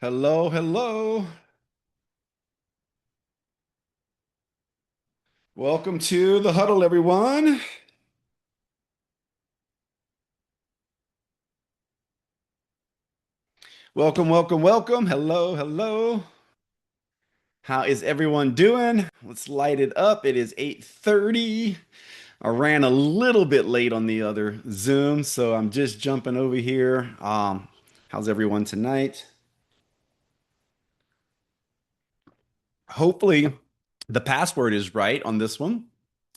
Hello, hello. Welcome to the Huddle, everyone. Welcome, welcome, welcome. Hello, hello. How is everyone doing? Let's light it up. It is 8:30. I ran a little bit late on the other Zoom, so I'm just jumping over here. How's everyone tonight? Hopefully the password is right on this one.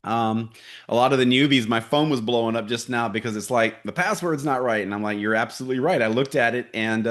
Um, a lot of the newbies, my phone was blowing up just now because it's like the password's not right. And I'm like, you're absolutely right. I looked at it and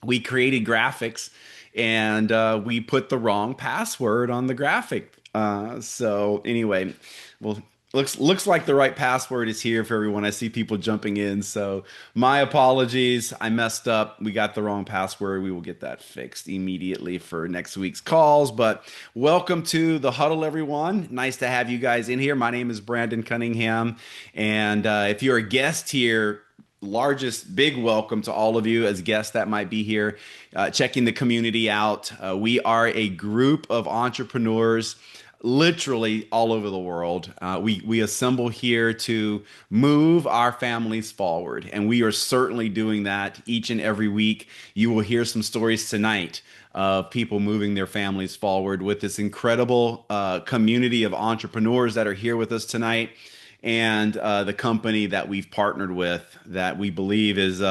we created graphics and we put the wrong password on the graphic. So anyway, well, looks like the right password is here for everyone. I see people jumping in. So my apologies. I messed up. We got the wrong password. We will get that fixed immediately for next week's calls. But welcome to the Huddle, everyone. Nice to have you guys in here. My name is Brandon Cunningham. And if you're a guest here, largest big welcome to all of you as guests that might be here checking the community out. We are a group of entrepreneurs literally all over the world. We assemble here to move our families forward, and we are certainly doing that each and every week. You will hear some stories tonight of people moving their families forward with this incredible community of entrepreneurs that are here with us tonight, and the company that we've partnered with that we believe is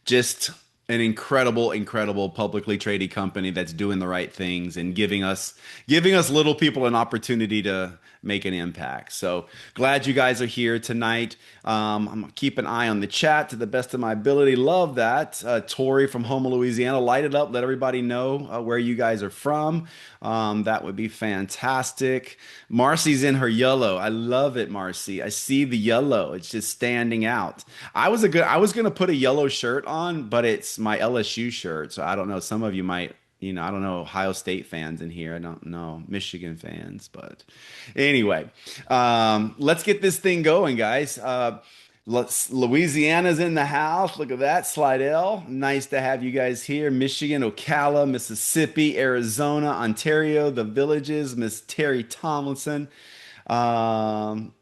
just an incredible publicly traded company that's doing the right things and giving us little people an opportunity to make an impact. So glad you guys are here tonight. I'm gonna keep an eye on the chat to the best of my ability. Love that. Tori from Houma, Louisiana, light it up. Let everybody know where you guys are from. That would be fantastic. Marcy's in her yellow. I love it, Marcy. I see the yellow. It's just standing out. I was gonna put a yellow shirt on, but it's my LSU shirt. So I don't know. Some of you might, I don't know, Ohio State fans in here. I don't know, Michigan fans, but anyway, let's get this thing going, guys. Louisiana's in the house. Look at that, Slidell. Nice to have you guys here. Michigan, Ocala, Mississippi, Arizona, Ontario, the villages, Miss Terry Tomlinson. Um,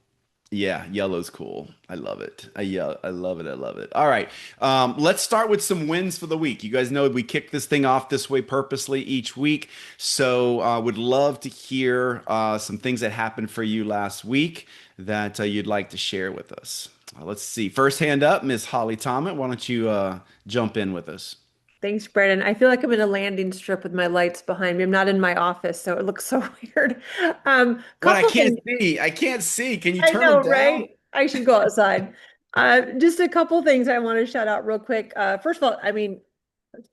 yeah, yellow's cool. I love it. I love it. I love it. All right. Let's start with some wins for the week. You guys know we kick this thing off this way purposely each week. So would love to hear some things that happened for you last week that you'd like to share with us. Let's see. First hand up, Miss Holly Tommett. Why don't you jump in with us? Thanks, Brandon. I feel like I'm in a landing strip with my lights behind me. I'm not in my office, so it looks so weird. What I Couple can't things. see. I can't see. Can you I turn them know, down? right? I should go outside. Just a couple things I want to shout out real quick. First of all, I mean,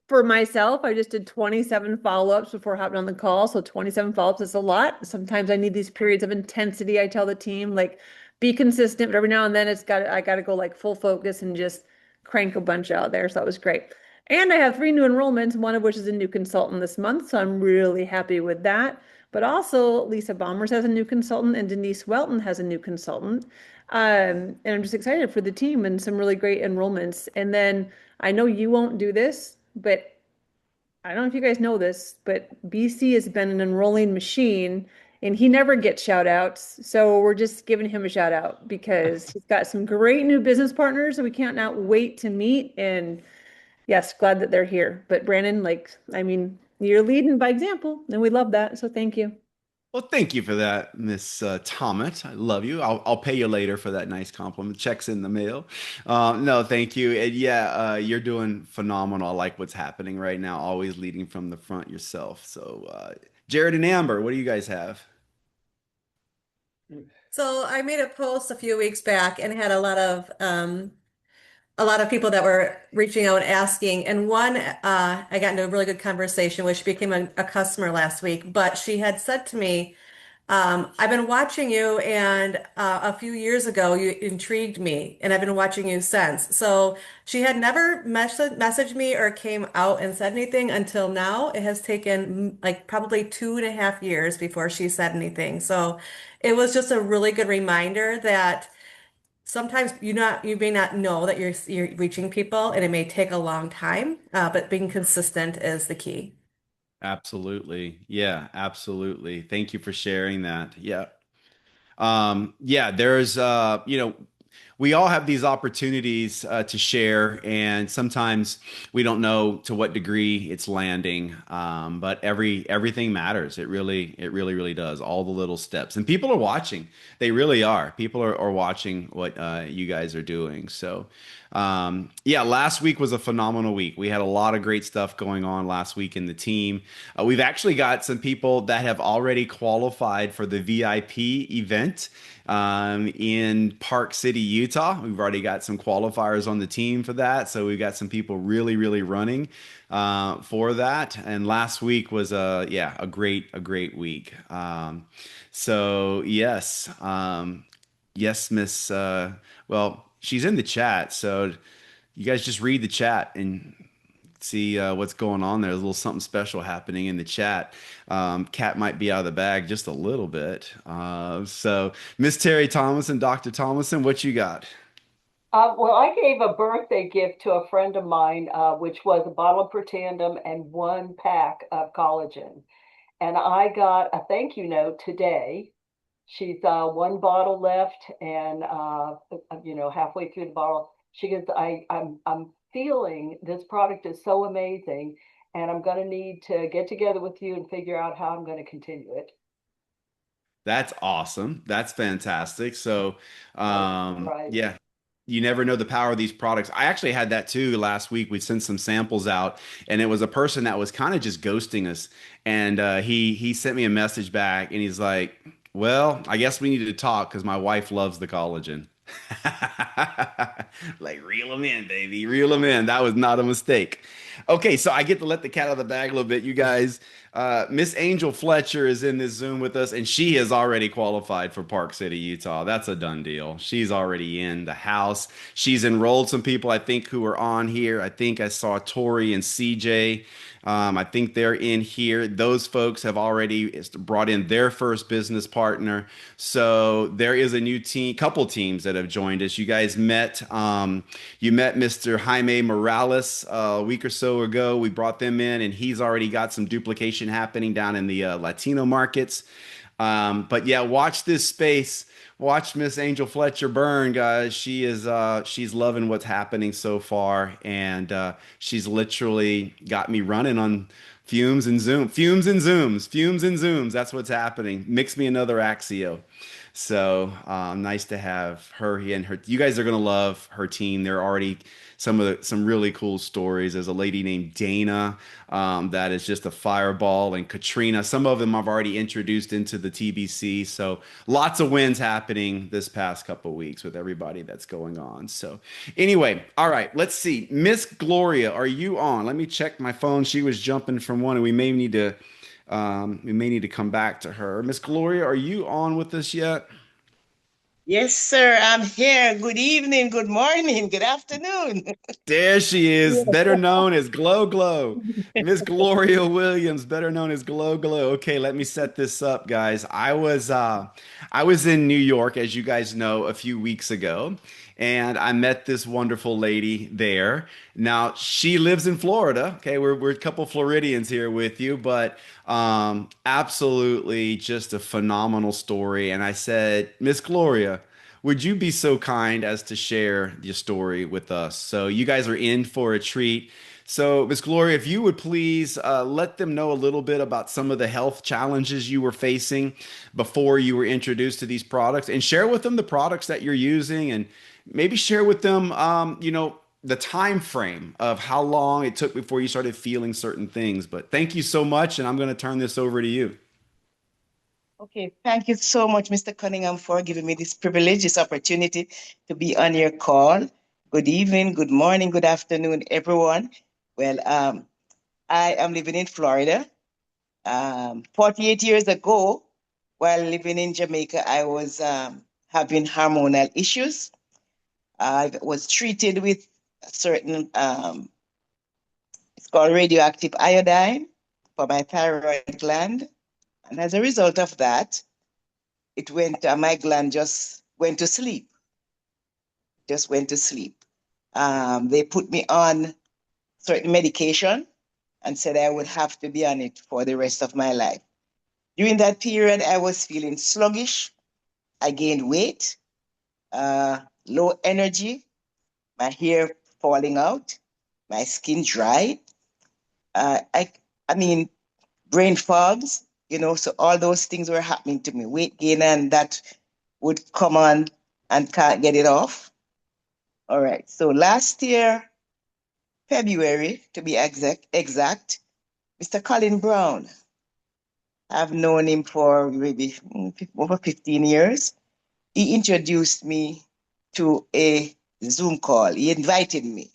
for myself, I just did 27 follow-ups before hopping on the call. So 27 follow-ups is a lot. Sometimes I need these periods of intensity. I tell the team, like, be consistent, but every now and then I gotta go like full focus and just crank a bunch out there. So that was great. And I have three new enrollments, one of which is a new consultant this month. So I'm really happy with that. But also Lisa Baumers has a new consultant and Denise Welton has a new consultant. And I'm just excited for the team and some really great enrollments. And then I know you won't do this, but I don't know if you guys know this, but BC has been an enrolling machine and he never gets shout outs. So we're just giving him a shout out because he's got some great new business partners that we can't not wait to meet. And yes, glad that they're here. But Brandon, like, I mean, you're leading by example and we love that. So thank you. Well, thank you for that, Miss Tomet. I love you. I'll pay you later for that nice compliment. Checks in the mail. No, thank you. And yeah, you're doing phenomenal. I like what's happening right now. Always leading from the front yourself. So, Jared and Amber, what do you guys have? So I made a post a few weeks back and had a lot of people that were reaching out asking. And one I got into a really good conversation with. She became a customer last week, but she had said to me, I've been watching you, and a few years ago, you intrigued me, and I've been watching you since. So she had never messaged me or came out and said anything until now. It has taken like probably 2.5 years before she said anything. So it was just a really good reminder that sometimes you may not know that you're reaching people, and it may take a long time, but being consistent is the key. Absolutely. Yeah, absolutely. Thank you for sharing that. Yeah. Yeah, there's we all have these opportunities to share, and sometimes we don't know to what degree it's landing. But everything matters. It really does. All the little steps, and people are watching. They really are. People are watching what you guys are doing. So, yeah, last week was a phenomenal week. We had a lot of great stuff going on last week in the team. We've actually got some people that have already qualified for the VIP event in Park City, Utah. We've already got some qualifiers on the team for that. So we've got some people really running for that. And last week was a great week. So yes, yes, Miss. Well, she's in the chat, so you guys just read the chat and see what's going on there. There's a little something special happening in the chat. Cat might be out of the bag just a little bit. So, Miss Terry Thomason, Dr. Thomason, what you got? Well, I gave a birthday gift to a friend of mine, which was a bottle of Protandim and 1 pack of collagen. And I got a thank you note today. She's 1 bottle left, and halfway through the bottle, she goes, I'm feeling this product is so amazing, and I'm going to need to get together with you and figure out how I'm going to continue it. That's awesome. That's fantastic. So, Right. yeah, you never know the power of these products. I actually had that too last week. We sent some samples out, and it was a person that was kind of just ghosting us. And he sent me a message back, and he's like, "Well, I guess we need to talk because my wife loves the collagen." Like, reel them in, baby, reel them in. That was not a mistake. Okay, so I get to let the cat out of the bag a little bit, you guys. Miss Angel Fletcher is in this Zoom with us, and she has already qualified for Park City, Utah. That's a done deal. She's already in the house. She's enrolled some people, I think, who are on here. I think I saw Tori and CJ. I think they're in here. Those folks have already brought in their first business partner. So there is a new team, couple teams that have joined us. You met Mr. Jaime Morales a week or so ago. We brought them in, and he's already got some duplication happening down in the Latino markets. But yeah, watch this space. Watch Miss Angel Fletcher burn, guys. She's loving what's happening so far, and she's literally got me running on fumes and zooms, fumes and zooms. That's what's happening. Mix me another Axio. So nice to have her and her. You guys are gonna love her team. They're already some really cool stories. There's a lady named Dana that is just a fireball, and Katrina. Some of them I've already introduced into the TBC. So lots of wins happening this past couple of weeks with everybody that's going on. So anyway, all right, let's see. Miss Gloria, are you on? Let me check my phone. She was jumping from one, and we may need to come back to her. Miss Gloria, are you on with us yet? Yes, sir. I'm here. Good evening, good morning, good afternoon. There she is, Yes. better known as Glow Glow. Miss Gloria Williams, better known as Glow Glow. Okay, let me set this up, guys. I was in New York, as you guys know, a few weeks ago, and I met this wonderful lady there. Now, she lives in Florida. Okay, we're a couple Floridians here with you, but absolutely just a phenomenal story. And I said, Miss Gloria, would you be so kind as to share your story with us? So you guys are in for a treat. So, Miss Gloria, if you would please let them know a little bit about some of the health challenges you were facing before you were introduced to these products, and share with them the products that you're using, and maybe share with them, the time frame of how long it took before you started feeling certain things. But thank you so much, and I'm going to turn this over to you. Okay, thank you so much, Mr. Cunningham, for giving me this privilege, this opportunity to be on your call. Good evening, good morning, good afternoon, everyone. Well, I am living in Florida. 48 years ago, while living in Jamaica, I was having hormonal issues. I was treated with a certain, it's called radioactive iodine for my thyroid gland. And as a result of that, my gland just went to sleep. just went to sleep. They put me on certain medication and said I would have to be on it for the rest of my life. During that period, I was feeling sluggish. I gained weight, low energy, my hair falling out, my skin dry. Uh, I, I mean, brain fogs, so all those things were happening to me. Weight gain and that would come on and can't get it off. All right. So last year, February, to be exact, Mr. Colin Brown, I've known him for maybe over 15 years. He introduced me to a Zoom call. He invited me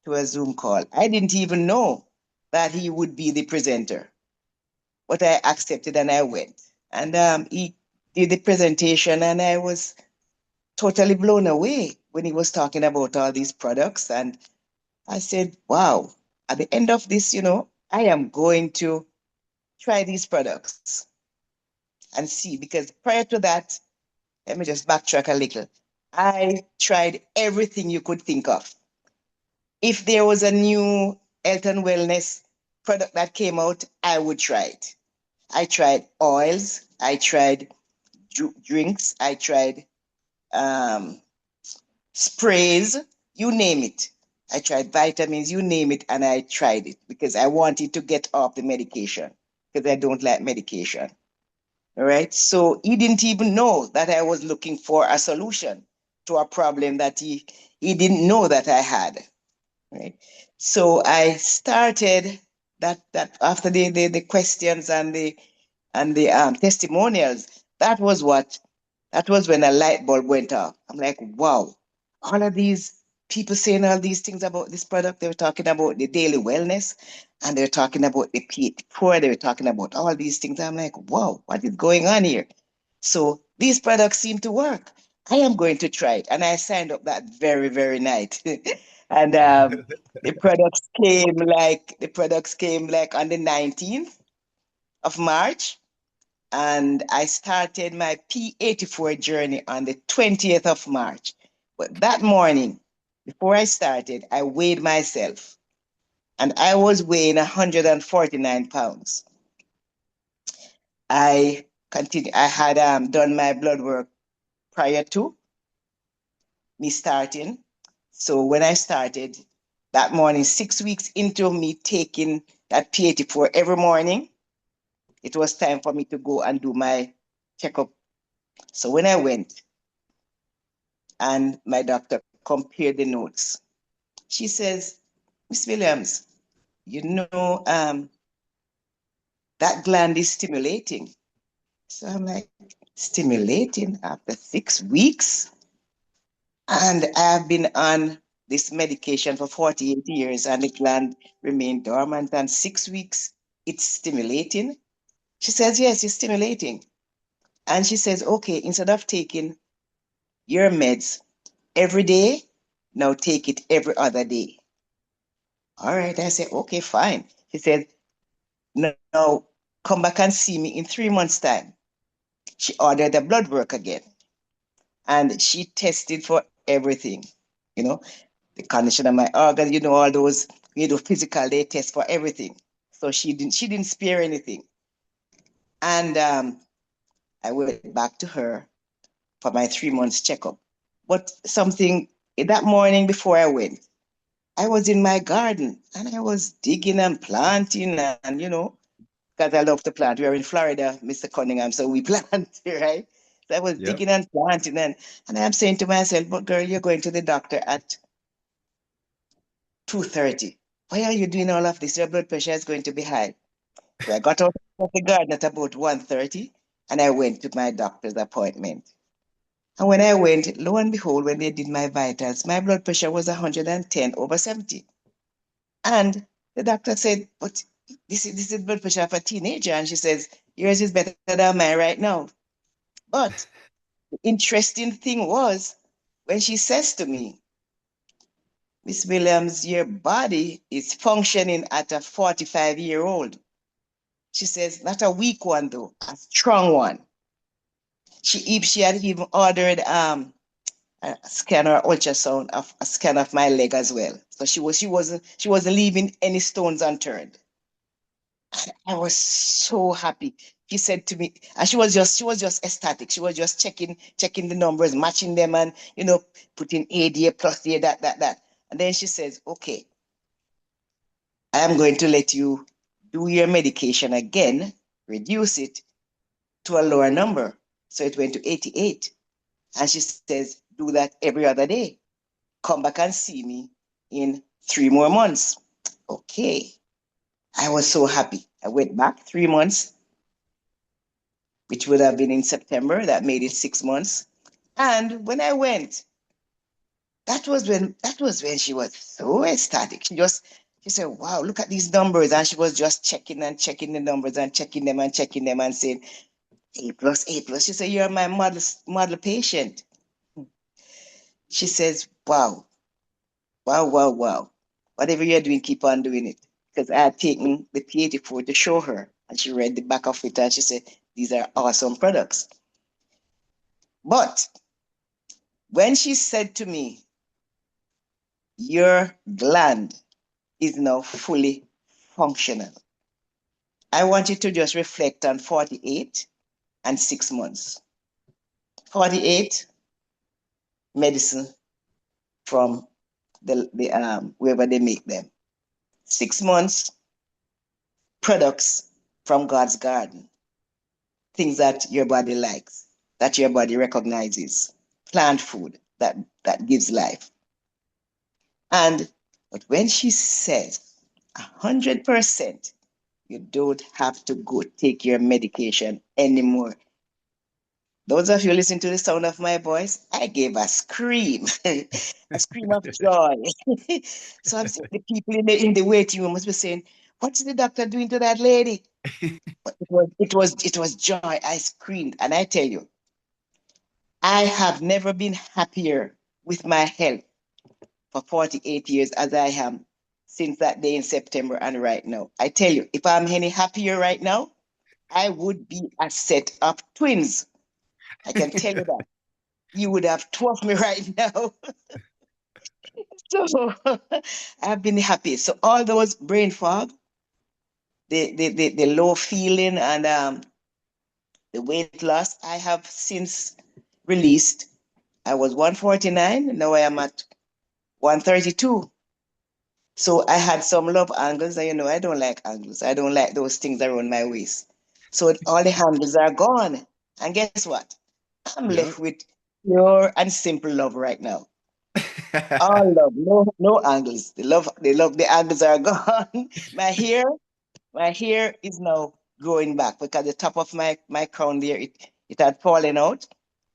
to a Zoom call. I didn't even know that he would be the presenter, but I accepted and I went. And he did the presentation, and I was totally blown away when he was talking about all these products. And I said, wow, at the end of this, I am going to try these products and see, because prior to that, let me just backtrack a little. I tried everything you could think of. If there was a new health and wellness product that came out, I would try it. I tried oils, I tried drinks, I tried um, sprays, you name it. I tried vitamins, you name it, and I tried it because I wanted to get off the medication because I don't like medication. All right. So he didn't even know that I was looking for a solution to a problem that he didn't know that I had. Right. So I started that after the questions and the testimonials, that was when a light bulb went off. I'm like, wow, all of these people saying all these things about this product. They were talking about the daily wellness, and they're talking about the poor. They were talking about all these things. I'm like, wow, what is going on here? So these products seem to work. I am going to try it. And I signed up that very, very night. And the products came like on the 19th of March. And I started my P84 journey on the 20th of March. But that morning, before I started, I weighed myself, and I was weighing 149 pounds. I had done my blood work prior to me starting. So when I started that morning, 6 weeks into me taking that P84 every morning, it was time for me to go and do my checkup. So when I went, and my doctor compared the notes, she says, Miss Williams, you know, that gland is stimulating. So I'm like, stimulating after 6 weeks? And I've been on this medication for 48 years, and the gland remained dormant, and 6 weeks, it's stimulating. She says, yes, it's stimulating. And she says, okay, instead of taking your meds every day, now take it every other day. All right, I said, okay, fine. She said, now come back and see me in 3 months' time. She ordered the blood work again, and she tested for everything, you know, the condition of my organ, all those, physical, they test for everything. So she didn't spare anything. And I went back to her for my 3 months checkup. But something that morning before I went, I was in my garden and I was digging and planting and, because I love to plant. We are in Florida, Mr. Cunningham, so we plant, right? So I was Yep. digging and planting and I'm saying to myself, but girl, you're going to the doctor at 2:30. Why are you doing all of this? Your blood pressure is going to be high. So I got out of the garden at about 1:30 and I went to my doctor's appointment. And when I went, lo and behold, when they did my vitals, my blood pressure was 110/70. And the doctor said, but this is blood pressure of a teenager. And she says, yours is better than mine right now. But the interesting thing was when she says to me, Miss Williams, your body is functioning at a 45-year-old. She says, not a weak one though, a strong one. She had even ordered a scan or ultrasound of a scan of my leg as well. So she wasn't leaving any stones unturned. I was so happy. She said to me, and she was just ecstatic. She was just checking the numbers, matching them, and putting ADA plus A, that. And then she says, "Okay, I am going to let you do your medication again, reduce it to a lower number." So it went to 88. And she says, "Do that every other day. Come back and see me in 3 more months." Okay. I was so happy. I went back 3 months, which would have been in September. That made it 6 months. And when I went, that was when she was so ecstatic. She said, "Wow, look at these numbers." And she was just checking and checking the numbers and checking them and saying, A plus, A plus. She said, "You're my model patient." She says, "Wow, wow, wow, wow. Whatever you're doing, keep on doing it." Because I had taken the P84 to show her, and she read the back of it and she said, "These are awesome products." But when she said to me, "Your gland is now fully functional," I want you to just reflect on 48 and 6 months. 48, medicine from the wherever they make them. 6 months, products from God's garden, things that your body likes, that your body recognizes, plant food that gives life. And but when she says 100%, you don't have to go take your medication anymore. Those of you listening to the sound of my voice, I gave a scream, a scream of joy. So I'm seeing the people in the waiting room must be saying, "What's the doctor doing to that lady?" But it was joy. I screamed, and I tell you, I have never been happier with my health for 48 years as I am since that day in September and right now. I tell you, if I'm any happier right now, I would be a set of twins. I can tell you that. You would have twerked me right now. So I've been happy. So all those brain fog, the low feeling, and the weight loss, I have since released. I was 149, now I am at 132. So I had some love angles, and I don't like angles. I don't like those things around my waist. So all the handles are gone. And guess what? I'm Yep. left with pure and simple love right now. All love, no angles. The angles are gone. My hair, my hair is now growing back because the top of my crown there, it had fallen out.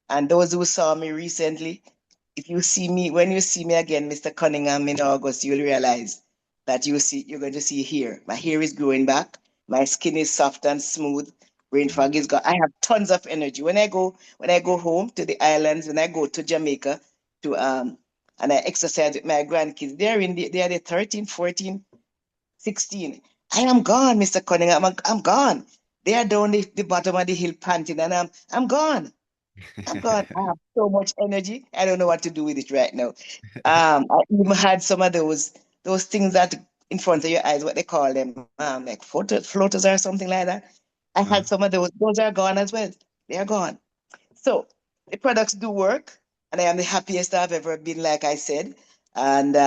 And those who saw me recently, if you see me, when you see me again, Mr. Cunningham, in August, you'll realize that you're going to see hair. My hair is growing back. My skin is soft and smooth. Brain fog is gone. I have tons of energy. When I go home to the islands, when I go to Jamaica to and I exercise with my grandkids, they are the 13, 14, 16. I am gone, Mr. Cunningham. I'm gone. They are down the bottom of the hill panting, and I'm gone. I'm gone. I have so much energy. I don't know what to do with it right now. I even had some of those things that in front of your eyes, what they call them, like floaters or something like that. I Uh, had some of those. Those are gone as well. They are gone. So the products do work, and I am the happiest I've ever been, like I said. And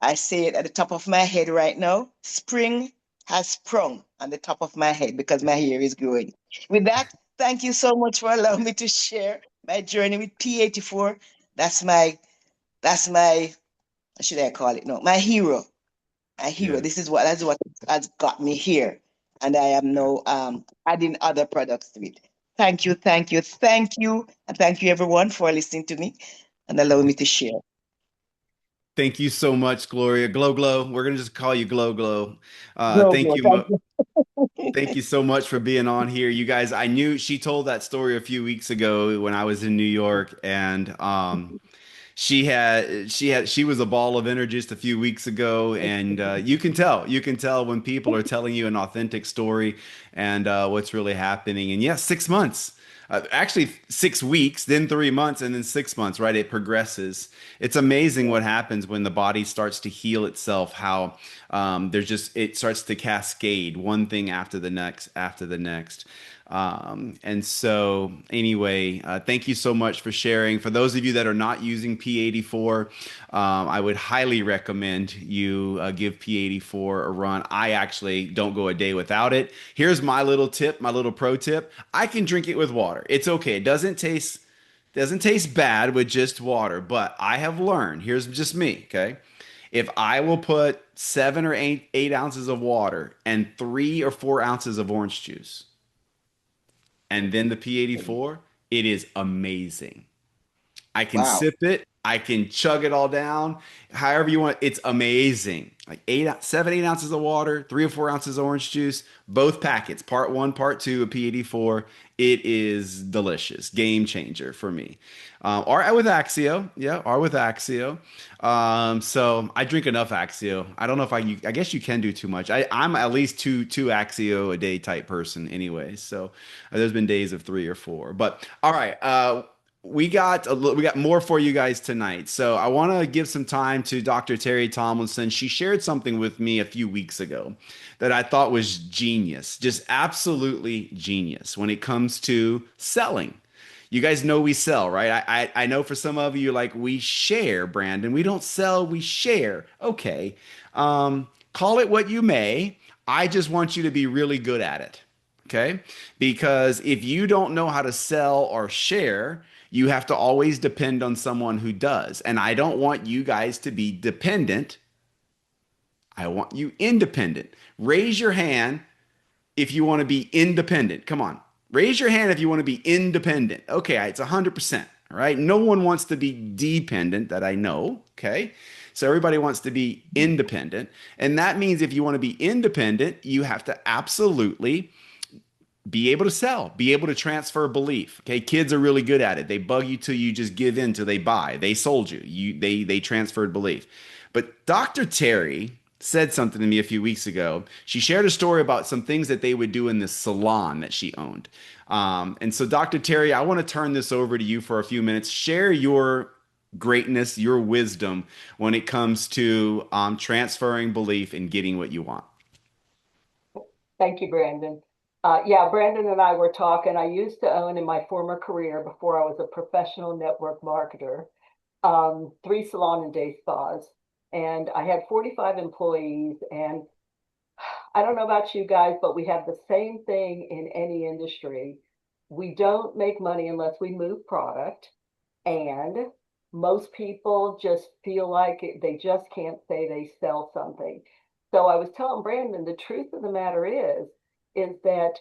I say it at the top of my head right now. Spring has sprung on the top of my head because my hair is growing. With that, thank you so much for allowing me to share my journey with P84. That's my what should I call it? No, my hero. My hero. yeah. That's what has got me here. And I am now adding other products to it. Thank you, thank you, thank you, and thank you everyone for listening to me and allowing me to share. Thank you so much, Gloria. Glow Glow. We're gonna just call you Glow Glow. Go, Thank go. you. Thank you. Thank you so much for being on here. You guys, I knew she told that story a few weeks ago when I was in New York, and she was a ball of energy just a few weeks ago, and you can tell when people are telling you an authentic story and what's really happening. And yes, 6 months. Actually 6 weeks, then 3 months, and then 6 months, right? It progresses. It's amazing what happens when the body starts to heal itself, how it starts to cascade one thing after the next, after the next. And so, anyway, thank you so much for sharing. For those of you that are not using P84, I would highly recommend you give P84 a run. I actually don't go a day without it. Here's my little tip, my little pro tip. I can drink it with water. It's okay. It doesn't taste bad with just water, but I have learned, here's just me, okay? If I will put 7 or 8 ounces of water and 3 or 4 ounces of orange juice, and then the P84, it is amazing. I can Wow. sip it. I can chug it all down. However you want. It's amazing. Like 7, 8 ounces of water, 3 or 4 ounces of orange juice, both packets, part one, part two of P84. It is delicious. Game changer for me. Or with Axio. Yeah, or with Axio. So I drink enough Axio. I don't know if I guess you can do too much. I'm at least two Axio a day type person anyway. So there's been days of 3 or 4. But all right. We got more for you guys tonight. So I want to give some time to Dr. Terry Tomlinson. She shared something with me a few weeks ago that I thought was genius, just absolutely genius when it comes to selling. You guys know we sell, right? I know for some of you, like we share, Brandon. We don't sell, we share. Okay. Call it what you may. I just want you to be really good at it. Okay. Because if you don't know how to sell or share, you have to always depend on someone who does. And I don't want you guys to be dependent. I want you independent. Raise your hand if you want to be independent. Come on. Raise your hand if you want to be independent. Okay, it's 100%. All right. No one wants to be dependent that I know. Okay. So everybody wants to be independent. And that means if you want to be independent, you have to absolutely be able to sell, be able to transfer belief. Okay, kids are really good at it. They bug you till you just give in till they buy. They sold you. They transferred belief. But Dr. Terry said something to me a few weeks ago. She shared a story about some things that they would do in this salon that she owned. And so, Dr. Terry, I want to turn this over to you for a few minutes. Share your greatness, your wisdom when it comes to transferring belief and getting what you want. Thank you, Brandon. Yeah, Brandon and I were talking. I used to own in my former career before I was a professional network marketer, 3 salon and day spas. And I had 45 employees. And I don't know about you guys, but we have the same thing in any industry. We don't make money unless we move product. And most people just feel like they just can't say they sell something. So I was telling Brandon, the truth of the matter is that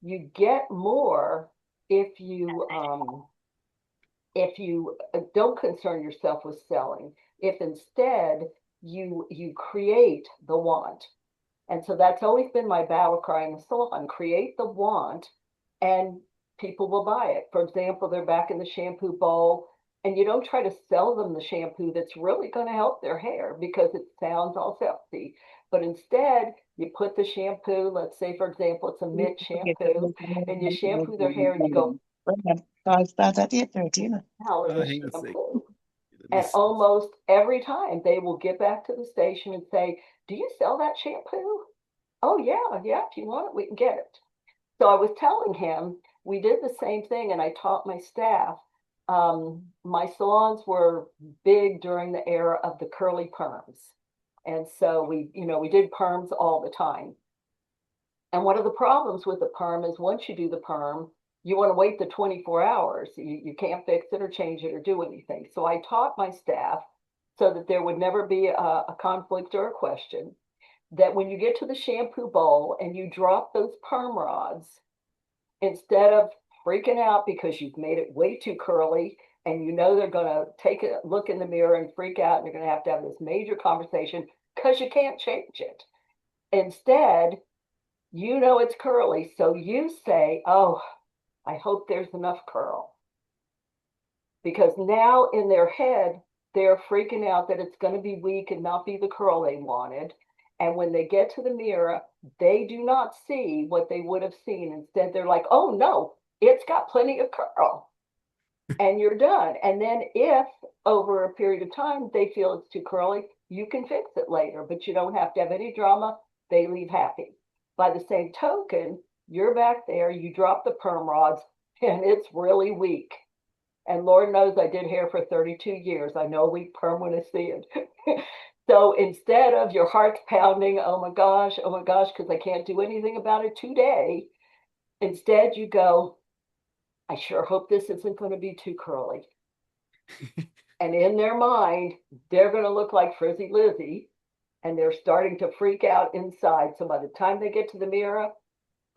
you get more if you don't concern yourself with selling. If instead you create the want. And so that's always been my battle cry in the salon, create the want and people will buy it. For example, they're back in the shampoo bowl and you don't try to sell them the shampoo that's really going to help their hair because it sounds all sexy. But instead, you put the shampoo, let's say, for example, it's a mint shampoo, and you shampoo their hair and you go, Call starts at 8:30, you know. hell is this Hang on a second. shampoo? Let me And see. almost every time they will get back to the station and say, do you sell that shampoo? Oh, yeah, yeah, if you want it, we can get it. So I was telling him we did the same thing, and I taught my staff. My salons were big during the era of the curly perms. And so we did perms all the time. And one of the problems with the perm is once you do the perm, you want to wait the 24 hours. You can't fix it or change it or do anything. So I taught my staff so that there would never be a conflict or a question that when you get to the shampoo bowl and you drop those perm rods, instead of freaking out because you've made it way too curly and you know they're going to take a look in the mirror and freak out and you're going to have this major conversation because you can't change it. Instead, you know it's curly, so you say, oh, I hope there's enough curl. Because now in their head, they're freaking out that it's going to be weak and not be the curl they wanted. And when they get to the mirror, they do not see what they would have seen. Instead, they're like, oh no, it's got plenty of curl and you're done. And then if over a period of time they feel it's too curly, you can fix it later, but you don't have to have any drama. They leave happy. By the same token, you're back there, you drop the perm rods, and it's really weak. And Lord knows I did hair for 32 years. I know a weak perm when I see it. So instead of your heart's pounding, oh my gosh, because I can't do anything about it today, instead you go, I sure hope this isn't going to be too curly. And in their mind, they're going to look like Frizzy Lizzy, and they're starting to freak out inside. So by the time they get to the mirror,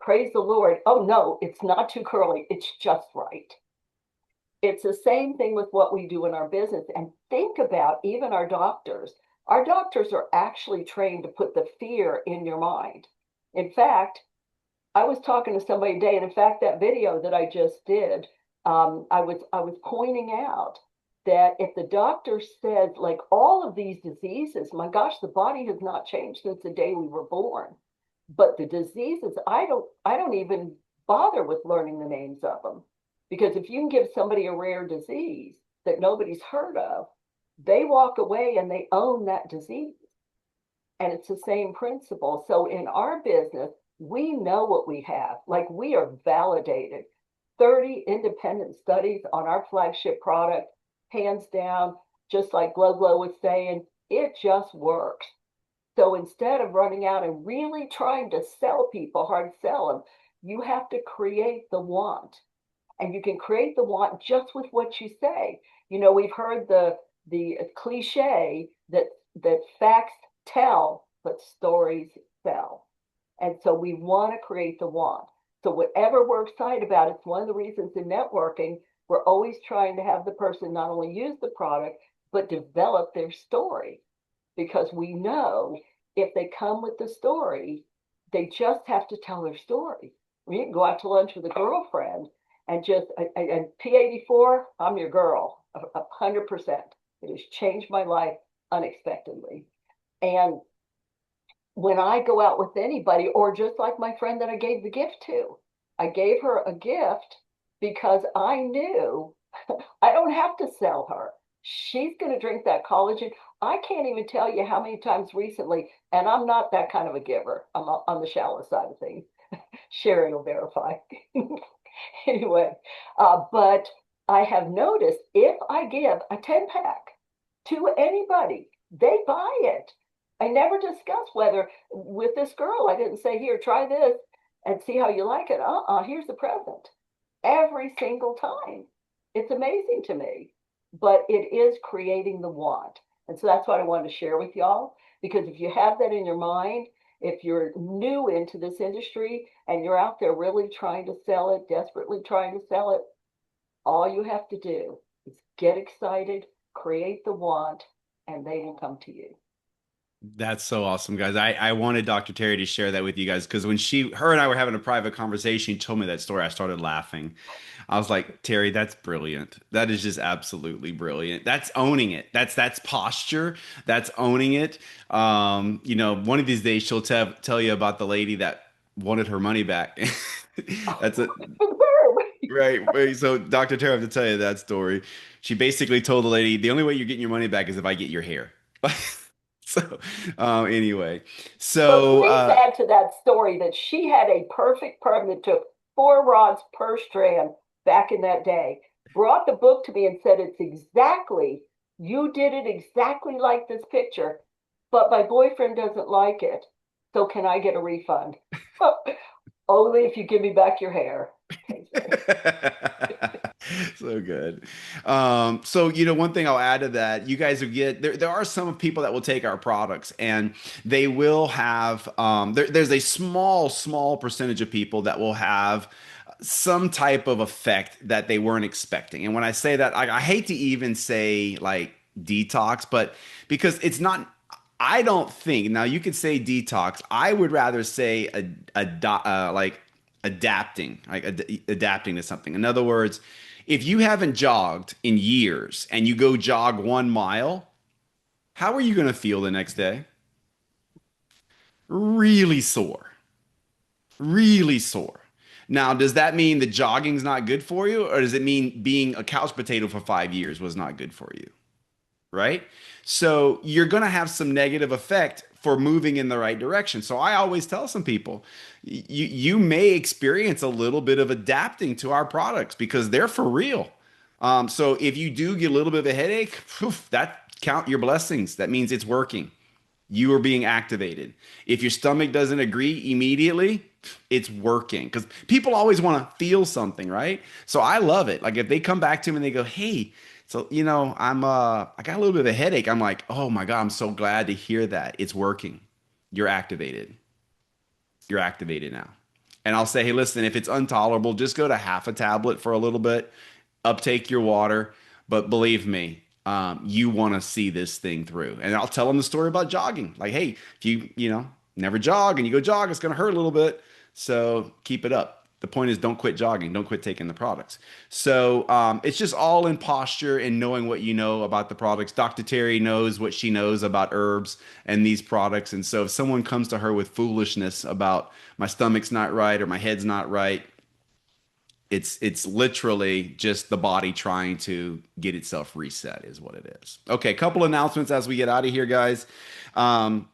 praise the Lord. Oh no, it's not too curly. It's just right. It's the same thing with what we do in our business. And think about even our doctors. Our doctors are actually trained to put the fear in your mind. In fact, I was talking to somebody today, and in fact, that video that I just did, I was pointing out that if the doctor says like all of these diseases, my gosh, the body has not changed since the day we were born. But the diseases, I don't even bother with learning the names of them. Because if you can give somebody a rare disease that nobody's heard of, they walk away and they own that disease. And it's the same principle. So in our business, we know what we have. Like we are validated. 30 independent studies on our flagship product, hands down, just like Glow Glow was saying, it just works. So instead of running out and really trying to sell people, hard sell them, you have to create the want. And you can create the want just with what you say. You know, we've heard the cliche that facts tell, but stories sell. And so we want to create the want. So whatever we're excited about, it's one of the reasons in networking, we're always trying to have the person not only use the product, but develop their story. Because we know if they come with the story, they just have to tell their story. You can go out to lunch with a girlfriend and just, and P84, I'm your girl, 100%. It has changed my life unexpectedly. And when I go out with anybody, or just like my friend that I gave the gift to, I gave her a gift because I knew I don't have to sell her. She's going to drink that collagen. I can't even tell you how many times recently, and I'm not that kind of a giver. I'm on the shallow side of things. Sherry will verify. Anyway, but I have noticed if I give a 10 pack to anybody, they buy it. I never discuss whether with this girl, I didn't say, here, try this and see how you like it. Here's the present. Every single time. It's amazing to me, but it is creating the want. And so that's what I wanted to share with y'all, because if you have that in your mind, if you're new into this industry and you're out there really trying to sell it, desperately trying to sell it, all you have to do is get excited, create the want, and they will come to you. That's so awesome, guys. I wanted Dr. Terry to share that with you guys because when her and I were having a private conversation, she told me that story. I started laughing. I was like, Terry, that's brilliant. That is just absolutely brilliant. That's owning it. That's posture. That's owning it. One of these days she'll tell you about the lady that wanted her money back. That's it. Right. Right. So Dr. Terry, I have to tell you that story. She basically told the lady, the only way you're getting your money back is if I get your hair. So, anyway, But so please add to that story that she had a perfect perm that took 4 rods per strand back in that day, brought the book to me and said, it's exactly, you did it exactly like this picture, but my boyfriend doesn't like it. So can I get a refund? Only if you give me back your hair. so good. One thing I'll add to that, you guys will get there are some people that will take our products and they will have there's a small percentage of people that will have some type of effect that they weren't expecting. And when I say that, I hate to even say like detox, but because it's not, I don't think, now you could say detox. I would rather say like adapting to something. In other words, if you haven't jogged in years and you go jog 1 mile, how are you going to feel the next day? Really sore, really sore. Now, does that mean that jogging's not good for you, or does it mean being a couch potato for 5 years was not good for you? Right? So you're going to have some negative effect for moving in the right direction. So I always tell some people, you may experience a little bit of adapting to our products because they're for real. So if you do get a little bit of a headache, that count your blessings. That means it's working. You are being activated. If your stomach doesn't agree immediately, it's working because people always want to feel something, right? So I love it. Like if they come back to me and they go, "Hey, so I got a little bit of a headache." I'm like, "Oh my God, I'm so glad to hear that. It's working. You're activated. You're activated now." And I'll say, "Hey, listen, if it's intolerable, just go to half a tablet for a little bit, uptake your water." But believe me, you want to see this thing through. And I'll tell them the story about jogging. Like, hey, if you never jog and you go jog, it's going to hurt a little bit. So keep it up. The point is, don't quit jogging. Don't quit taking the products. So it's just all in posture and knowing what you know about the products. Dr. Terry knows what she knows about herbs and these products. And so if someone comes to her with foolishness about my stomach's not right or my head's not right, it's literally just the body trying to get itself reset is what it is. Okay, couple announcements as we get out of here, guys. Um,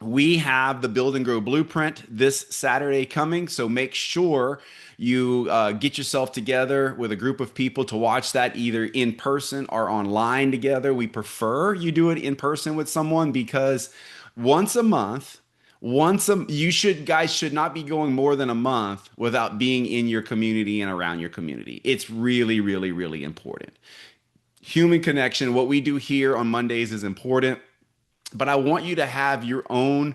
we have the Build and Grow Blueprint this Saturday coming, so make sure you get yourself together with a group of people to watch that either in person or online together. We prefer you do it in person with someone because once a month, you should guys should not be going more than a month without being in your community and around your community. It's really, really, really important. Human connection, what we do here on Mondays is important, but I want you to have your own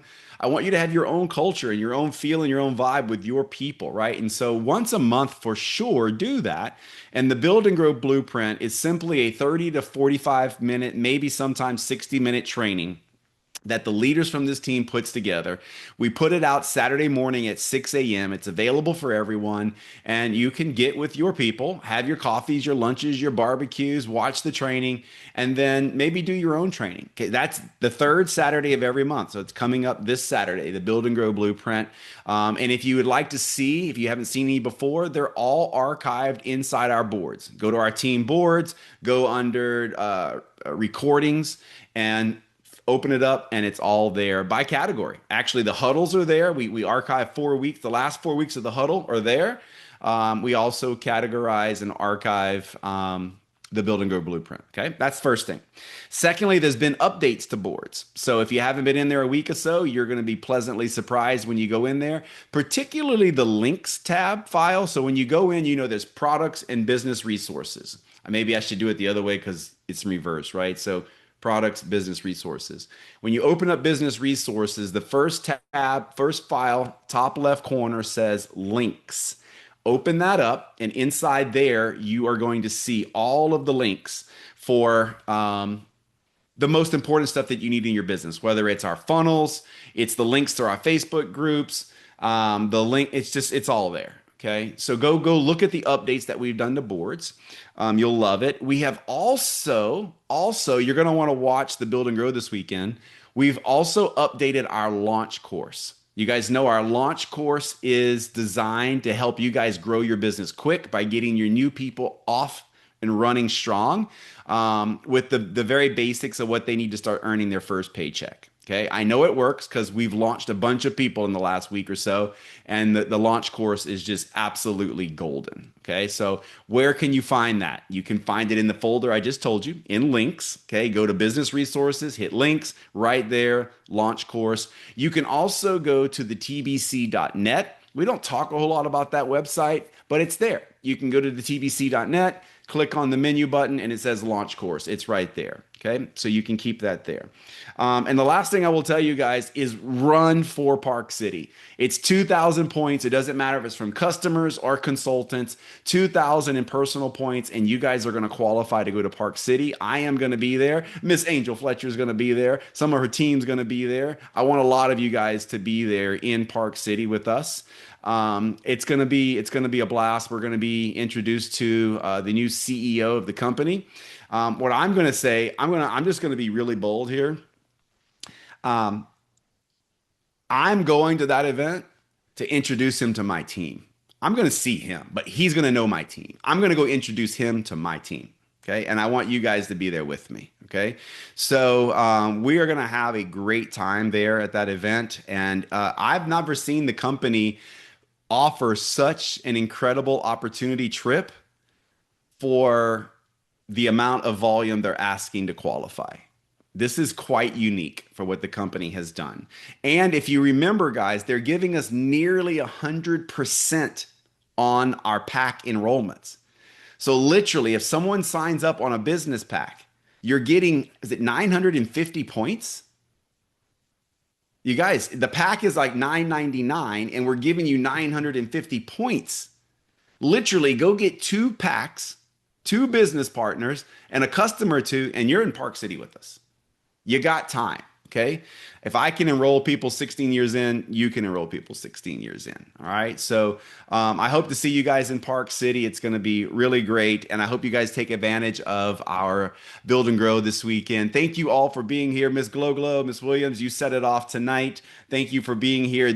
culture and your own feel and your own vibe with your people, right? And so once a month for sure, do that. And the Build and Grow Blueprint is simply a 30 to 45 minute, maybe sometimes 60-minute training that the leaders from this team puts together. We put it out Saturday morning at 6 a.m. It's available for everyone, and you can get with your people, have your coffees, your lunches, your barbecues, watch the training, and then maybe do your own training. Okay, that's the third Saturday of every month. So it's coming up this Saturday, the Build and Grow Blueprint. And if you would like to see, if you haven't seen any before, they're all archived inside our boards. Go to our team boards, go under recordings, and open it up and it's all there by category. Actually, the huddles are there. We archive 4 weeks. The last 4 weeks of the huddle are there. We also categorize and archive the Build and Grow Blueprint. Okay, that's first thing. Secondly, there's been updates to boards. So if you haven't been in there a week or so, you're going to be pleasantly surprised when you go in there, particularly the links tab file. So when you go in, there's products and business resources. Maybe I should do it the other way because it's reverse, right? So products, business resources. When you open up business resources, the first tab, first file, top left corner says links. Open that up, and inside there, you are going to see all of the links for the most important stuff that you need in your business, whether it's our funnels, it's the links to our Facebook groups, it's all there. Okay, so go look at the updates that we've done to boards. You'll love it. We have also you're going to want to watch the Build and Grow this weekend. We've also updated our launch course. You guys know our launch course is designed to help you guys grow your business quick by getting your new people off and running strong with the very basics of what they need to start earning their first paycheck. Okay, I know it works because we've launched a bunch of people in the last week or so, and the launch course is just absolutely golden. Okay, so where can you find that? You can find it in the folder I just told you, in links. Okay, go to business resources, hit links right there, launch course. You can also go to the tbc.net. We don't talk a whole lot about that website, but it's there. You can go to the tbc.net, click on the menu button, and it says launch course. It's right there. Okay, so you can keep that there. And the last thing I will tell you guys is run for Park City. It's 2,000 points. It doesn't matter if it's from customers or consultants, 2,000 in personal points, and you guys are going to qualify to go to Park City. I am going to be there. Miss Angel Fletcher is going to be there. Some of her team's going to be there. I want a lot of you guys to be there in Park City with us. It's gonna be a blast. We're gonna be introduced to the new CEO of the company. What I'm gonna say, I'm just gonna be really bold here. Um, I'm going to that event to introduce him to my team. I'm going to see him, but he's going to know my team. I'm going to go introduce him to my team. Okay. And I want you guys to be there with me. Okay. So we are going to have a great time there at that event. And I've never seen the company offer such an incredible opportunity trip for the amount of volume they're asking to qualify. This is quite unique for what the company has done. And if you remember, guys, they're giving us nearly 100% on our pack enrollments. So literally, if someone signs up on a business pack, you're getting, is it 950 points? You guys, the pack is like 999 and we're giving you 950 points. Literally, go get two packs, two business partners, and a customer or two, and you're in Park City with us. You got time, okay? If I can enroll people 16 years in, you can enroll people 16 years in, all right? So I hope to see you guys in Park City. It's going to be really great, and I hope you guys take advantage of our Build and Grow this weekend. Thank you all for being here. Miss Glow, Miss Williams, you set it off tonight. Thank you for being here.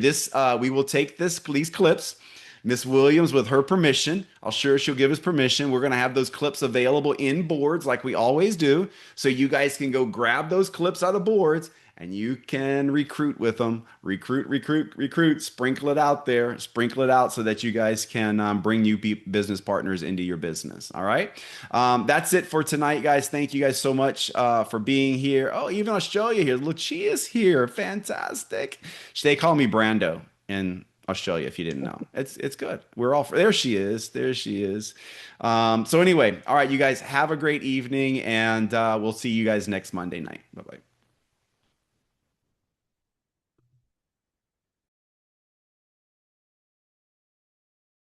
We will take these clips. Miss Williams, with her permission, I'll sure she'll give us permission. We're going to have those clips available in boards like we always do. So you guys can go grab those clips out of boards and you can recruit with them. Recruit, sprinkle it out there, sprinkle it out so that you guys can bring new business partners into your business. All right. That's it for tonight, guys. Thank you guys so much for being here. Oh, even Australia here. Lucia's here. Fantastic. They call me Brando in Australia, if you didn't know. It's good. We're all there. She is. There she is. So anyway, all right, you guys have a great evening, and we'll see you guys next Monday night. Bye bye.